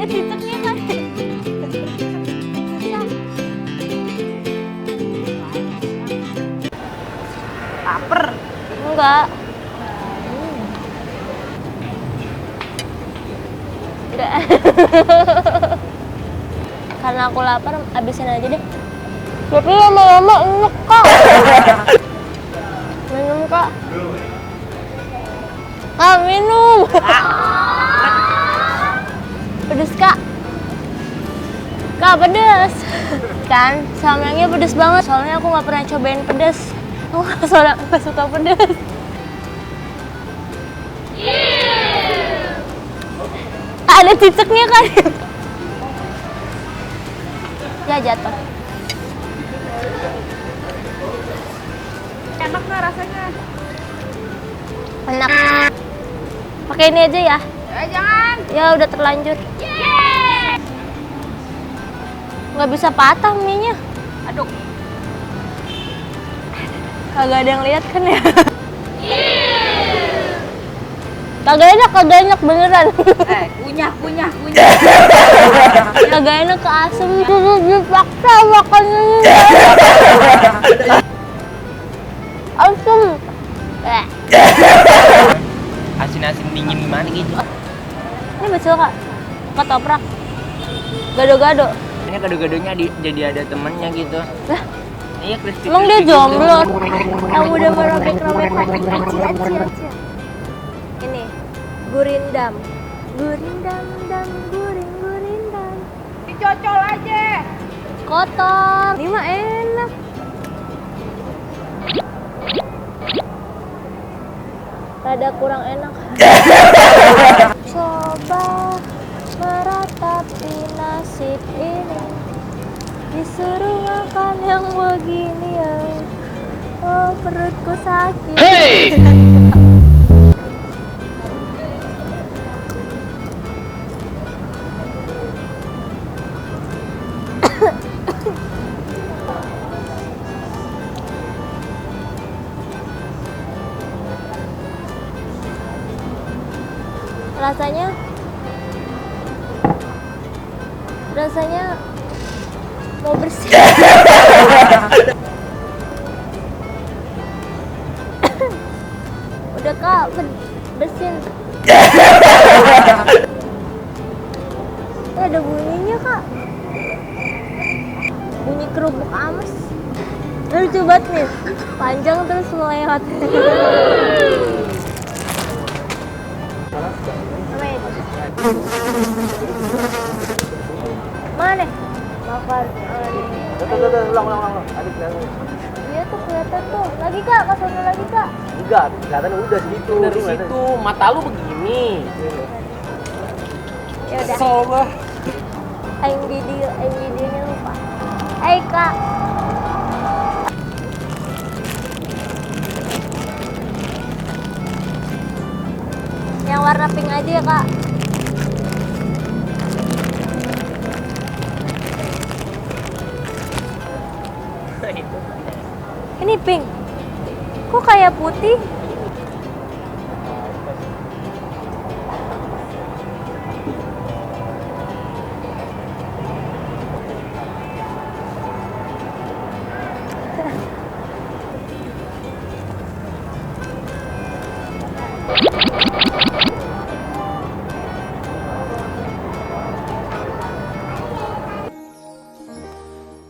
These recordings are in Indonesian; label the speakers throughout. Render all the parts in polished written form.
Speaker 1: cicaknya kan.
Speaker 2: Laper.
Speaker 1: Enggak. Enggak. Karena aku lapar, habisin aja deh. Tapi lama-lama enak, Kak. Minum, Kak. Kak, minum. Pedes, Kak. Kak, pedes. Kan, samyangnya pedes banget. Soalnya aku nggak pernah cobain pedes. Aku nggak suka pedes. Ada cicaknya kan? Ya jatuh.
Speaker 2: Enak nggak rasanya?
Speaker 1: Enak. Pakai ini aja ya.
Speaker 2: Jangan.
Speaker 1: Ya udah terlanjur. Nggak bisa patah mie-nya.
Speaker 2: Aduh.
Speaker 1: Kagak ada yang lihat kan ya? Kagak enak beneran.
Speaker 2: Kunyah.
Speaker 1: Kagak enak ke asem. Dipaksa makannya. Asem.
Speaker 3: Asin-asin dingin gimana gitu?
Speaker 1: Ini betul, Kak. Ketoprak. Gado-gado.
Speaker 3: Ini gado-gadonya jadi ada temennya gitu.
Speaker 1: Lah,
Speaker 3: Iya, crispy.
Speaker 1: emang dia jomblo? Kamu udah merobek-robek hati. Aci. Ini, gurindam. Gurindam, gurindam.
Speaker 2: Dicocol aja.
Speaker 1: Kotor. Ini mah enak. Rada kurang enak. Coba meratapi nasib ini, disuruh makan yang begini ya. Oh, perutku sakit. Hey! Rasanya mau bersih. Udah, Kak, bersin. Ada bunyinya, Kak. Bunyi kerupuk ames. Lucu banget nih. Panjang terus melewat. Mana? Makan.
Speaker 4: Ulang. Adik kelihatan.
Speaker 1: Iya tuh kelihatan tuh. Lagi, Kak, kesana lagi, Kak.
Speaker 4: Enggak, kelihatan udah segitu.
Speaker 3: Dari situ, mata lu begini.
Speaker 1: Ya udah.
Speaker 3: Coba.
Speaker 1: Aing videonya lupa. Hai, Kak. Yang warna pink aja ya, Kak. Ini pink. Kok kayak putih?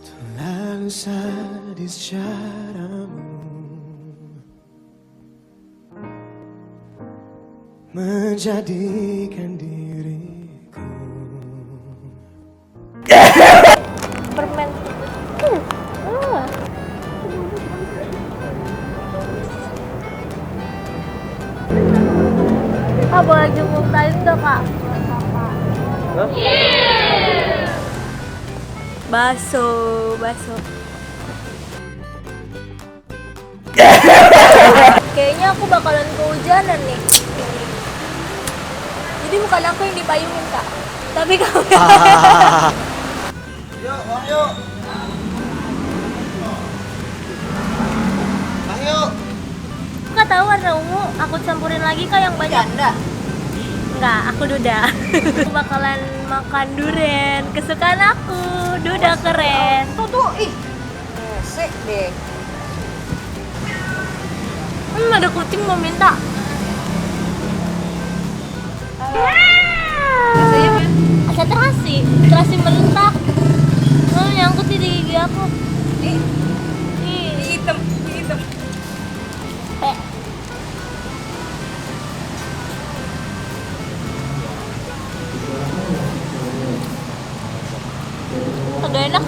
Speaker 5: Terlalu sadis caramu menjadikan diriku
Speaker 1: Permen. Kak, boleh jemput tadi tuh, Kak. Baso. Kayaknya aku bakalan kehujanan nih. Jadi bukan aku yang dipayungin, Kak. Tapi kamu.
Speaker 4: Yuk, Bang, yuk. Bang, yuk.
Speaker 1: Kak tahu warna ungu, aku campurin lagi, Kak, yang banyak.
Speaker 2: Janda.
Speaker 1: Enggak, aku Duda. Aku bakalan makan durian kesukaan aku. Duda keren.
Speaker 2: Tuh, ih. Sek deh.
Speaker 1: Ada kucing mau minta. Asa terasi melentak. Nyangkut di gigi aku.
Speaker 2: Ih,
Speaker 1: Ih,
Speaker 2: hitam.
Speaker 1: pe. Agak enak.